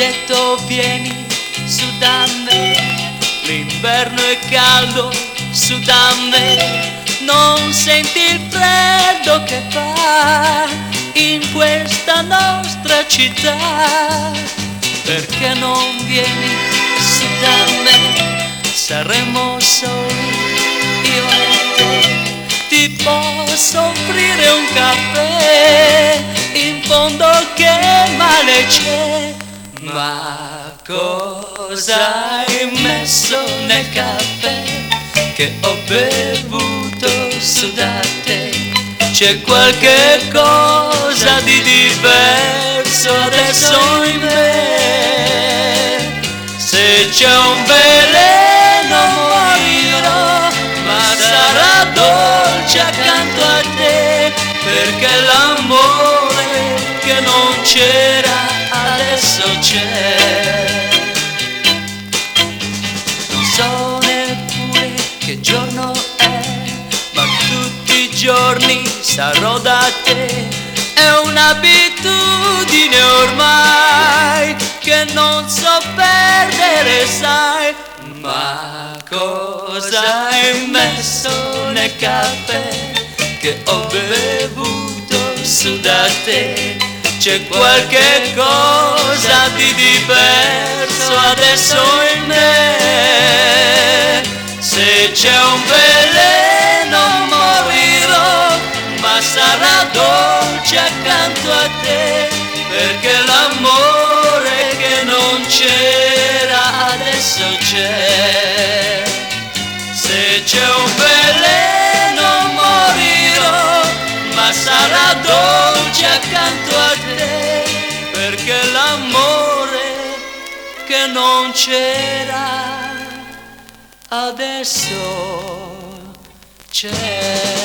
detto vieni su da me, l'inverno è caldo su da me, non senti il freddo che fa in questa nostra città, perché non vieni su da me, saremo soli io e te, ti posso offrire un caffè, in fondo che male c'è, ma cosa hai messo nel caffè che ho bevuto su da te? C'è qualche cosa di diverso adesso in me, se c'è un veleno morirò, ma sarà dolce accanto a te, perché l'amore che non c'era adesso c'è. Non so neppure che giorno è, ma tutti i giorni sarò da te, è un'abitudine ormai che non so perdere, sai. Ma cosa hai messo nel caffè che ho bevuto su da te? C'è qualche cosa di diverso adesso in me, se c'è un veleno morirò, ma sarà dolce accanto a te, perché l'amore che non c'era adesso c'è. Se c'è un veleno morirò, ma sarà dolce accanto a te, perché l'amore che non c'era adesso c'è.